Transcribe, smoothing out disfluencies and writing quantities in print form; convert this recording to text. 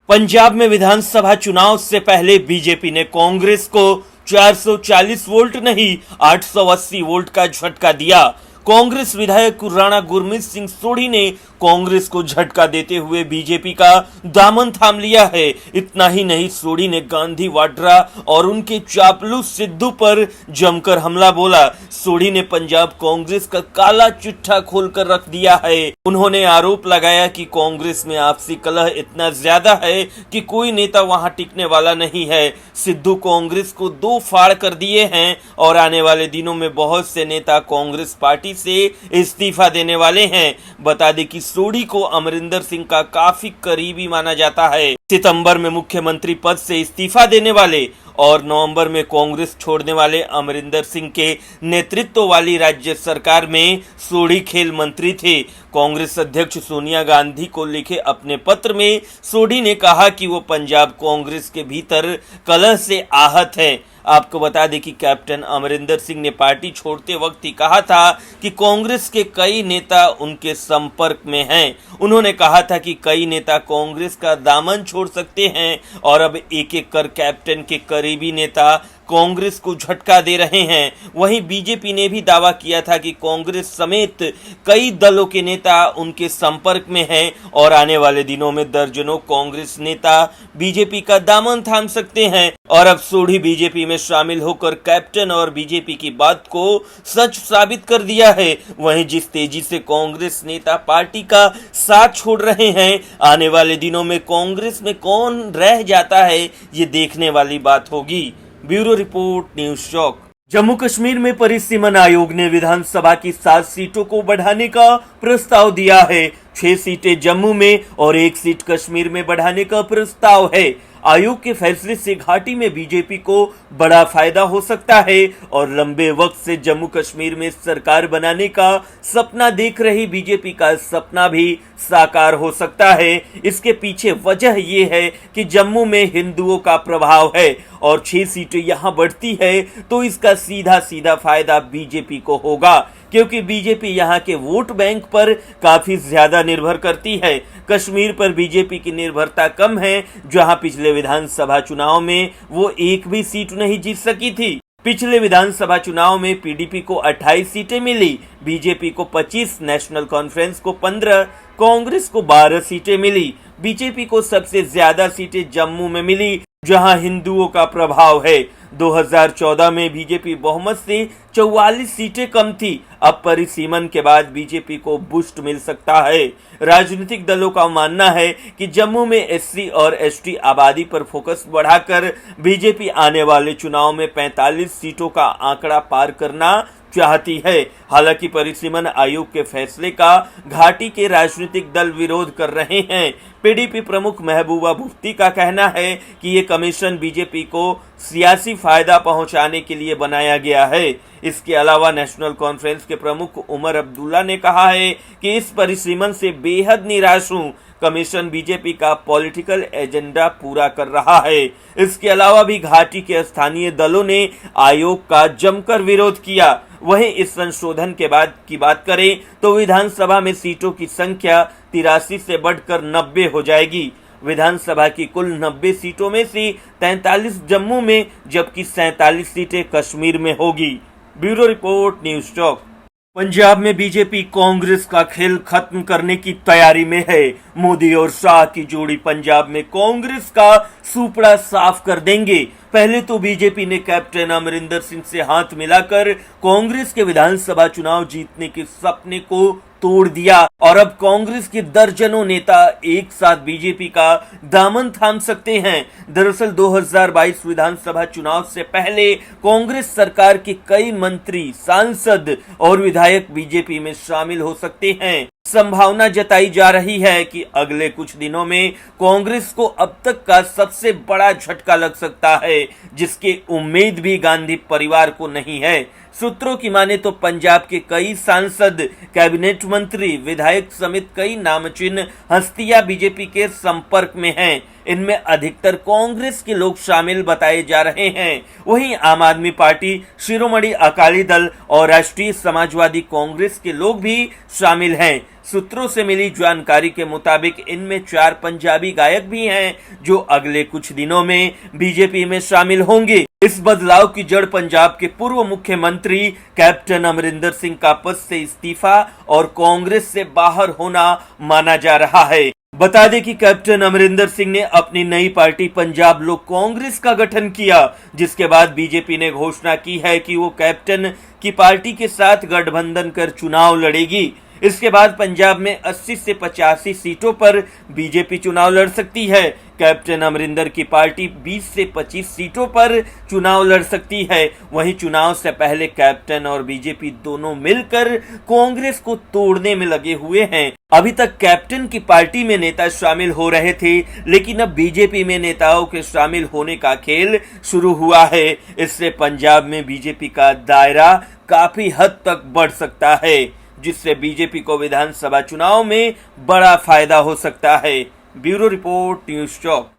पंजाब में विधानसभा चुनाव से पहले बीजेपी ने कांग्रेस को 440 वोल्ट नहीं 880 वोल्ट का झटका दिया। कांग्रेस विधायक राणा गुरमीत सिंह सोढ़ी ने कांग्रेस को झटका देते हुए बीजेपी का दामन थाम लिया है। इतना ही नहीं, सोढ़ी ने गांधी वाड्रा और उनके चापलूस सिद्धू पर जमकर हमला बोला। सोढ़ी ने पंजाब कांग्रेस का काला चिट्ठा खोलकर रख दिया है। उन्होंने आरोप लगाया कि कांग्रेस में आपसी कलह इतना ज्यादा है कि कोई नेता वहां टिकने वाला नहीं है। सिद्धू कांग्रेस को दो फाड़ कर दिए हैं और आने वाले दिनों में बहुत से नेता कांग्रेस पार्टी से इस्तीफा देने वाले हैं। बता दें कि सोढ़ी को अमरिंदर सिंह का काफी करीबी माना जाता है। सितंबर में मुख्यमंत्री पद से इस्तीफा देने वाले और नवंबर में कांग्रेस छोड़ने वाले अमरिंदर सिंह के नेतृत्व वाली राज्य सरकार में सोढ़ी खेल मंत्री थे। कांग्रेस अध्यक्ष सोनिया गांधी को लिखे अपने पत्र में सोढ़ी ने कहा कि वो पंजाब कांग्रेस के भीतर कलह से आहत है। आपको बता दें कि कैप्टन अमरिंदर सिंह ने पार्टी छोड़ते वक्त ही कहा था कि कांग्रेस के कई नेता उनके संपर्क में हैं। उन्होंने कहा था कि कई नेता कांग्रेस का दामन छोड़ सकते हैं और अब एक एक कर कैप्टन के करीबी नेता कांग्रेस को झटका दे रहे हैं। वहीं बीजेपी ने भी दावा किया था कि कांग्रेस समेत कई दलों के नेता उनके संपर्क में हैं और आने वाले दिनों में दर्जनों कांग्रेस नेता बीजेपी का दामन थाम सकते हैं। और अब सोढ़ी बीजेपी में शामिल होकर कैप्टन और बीजेपी की बात को सच साबित कर दिया है। वहीं जिस तेजी से कांग्रेस नेता पार्टी का साथ छोड़ रहे हैं, आने वाले दिनों में कांग्रेस में कौन रह जाता है, ये देखने वाली बात होगी। ब्यूरो रिपोर्ट, न्यूज़ चौक। जम्मू कश्मीर में परिसीमन आयोग ने विधानसभा की 7 सीटों को बढ़ाने का प्रस्ताव दिया है। 6 सीटें जम्मू में और 1 सीट कश्मीर में बढ़ाने का प्रस्ताव है। आयोग के फैसले से घाटी में बीजेपी को बड़ा फायदा हो सकता है और लंबे वक्त से जम्मू कश्मीर में सरकार बनाने का सपना देख रही बीजेपी का सपना भी साकार हो सकता है। इसके पीछे वजह यह है कि जम्मू में हिंदुओं का प्रभाव है और 6 सीटें यहां बढ़ती है तो इसका सीधा सीधा फायदा बीजेपी को होगा, क्योंकि बीजेपी यहां के वोट बैंक पर काफी ज्यादा निर्भर करती है। कश्मीर पर बीजेपी की निर्भरता कम है, जहां पिछले विधानसभा चुनाव में वो एक भी सीट नहीं जीत सकी थी। पिछले विधानसभा चुनाव में पीडीपी को 28 सीटें मिली, बीजेपी को 25, नेशनल कॉन्फ्रेंस को 15, कांग्रेस को 12 सीटें मिली। बीजेपी को सबसे ज्यादा सीटें जम्मू में मिली, जहां हिंदुओं का प्रभाव है। 2014 में बीजेपी बहुमत से 44 सीटें कम थी। अब परिसीमन के बाद बीजेपी को बूस्ट मिल सकता है। राजनीतिक दलों का मानना है कि जम्मू में एससी और एसटी आबादी पर फोकस बढ़ाकर बीजेपी आने वाले चुनाव में 45 सीटों का आंकड़ा पार करना चाहती है। हालांकि परिसीमन आयोग के फैसले का घाटी के राजनीतिक दल विरोध कर रहे हैं। पीडीपी प्रमुख महबूबा मुफ्ती का कहना है कि ये कमीशन बीजेपी को सियासी फायदा पहुंचाने के लिए बनाया गया है। इसके अलावा नेशनल कॉन्फ्रेंस के प्रमुख उमर अब्दुल्ला ने कहा है कि इस परिसीमन से बेहद निराश हूं। कमीशन बीजेपी का पॉलिटिकल एजेंडा पूरा कर रहा है। इसके अलावा भी घाटी के स्थानीय दलों ने आयोग का जमकर विरोध किया। वहीं इस संशोधन के बाद की बात करें तो विधानसभा में सीटों की संख्या 83 से बढ़कर 90 हो जाएगी। विधानसभा की कुल 90 सीटों में से 43 जम्मू में जबकि 47 सीटें कश्मीर में होगी। ब्यूरो रिपोर्ट, न्यूज़ चौक। पंजाब में बीजेपी कांग्रेस का खेल खत्म करने की तैयारी में है। मोदी और शाह की जोड़ी पंजाब में कांग्रेस का सुपड़ा साफ कर देंगे। पहले तो बीजेपी ने कैप्टन अमरिंदर सिंह से हाथ मिलाकर कांग्रेस के विधानसभा चुनाव जीतने के सपने को तोड़ दिया और अब कांग्रेस के दर्जनों नेता एक साथ बीजेपी का दामन थाम सकते हैं। दरअसल 2022 विधानसभा चुनाव से पहले कांग्रेस सरकार के कई मंत्री, सांसद और विधायक बीजेपी में शामिल हो सकते हैं। संभावना जताई जा रही है कि अगले कुछ दिनों में कांग्रेस को अब तक का सबसे बड़ा झटका लग सकता है, जिसकी उम्मीद भी गांधी परिवार को नहीं है। सूत्रों की माने तो पंजाब के कई सांसद, कैबिनेट मंत्री, विधायक समेत कई नामचीन हस्तियां बीजेपी के संपर्क में हैं। इनमें अधिकतर कांग्रेस के लोग शामिल बताए जा रहे हैं। वहीं आम आदमी पार्टी, शिरोमणि अकाली दल और राष्ट्रीय समाजवादी कांग्रेस के लोग भी शामिल हैं। सूत्रों से मिली जानकारी के मुताबिक इनमें 4 पंजाबी गायक भी हैं जो अगले कुछ दिनों में बीजेपी में शामिल होंगे। इस बदलाव की जड़ पंजाब के पूर्व मुख्यमंत्री कैप्टन अमरिंदर सिंह का पद से इस्तीफा और कांग्रेस से बाहर होना माना जा रहा है। बता दें कि कैप्टन अमरिंदर सिंह ने अपनी नई पार्टी पंजाब लोक कांग्रेस का गठन किया, जिसके बाद बीजेपी ने घोषणा की है कि वो कैप्टन की पार्टी के साथ गठबंधन कर चुनाव लड़ेगी। इसके बाद पंजाब में 80 से 85 सीटों पर बीजेपी चुनाव लड़ सकती है। कैप्टन अमरिंदर की पार्टी 20 से 25 सीटों पर चुनाव लड़ सकती है। वहीं चुनाव से पहले कैप्टन और बीजेपी दोनों मिलकर कांग्रेस को तोड़ने में लगे हुए हैं। अभी तक कैप्टन की पार्टी में नेता शामिल हो रहे थे, लेकिन अब बीजेपी में नेताओं के शामिल होने का खेल शुरू हुआ है। इससे पंजाब में बीजेपी का दायरा काफी हद तक बढ़ सकता है, जिससे बीजेपी को विधानसभा चुनाव में बड़ा फायदा हो सकता है। ब्यूरो रिपोर्ट, न्यूज़ चौक।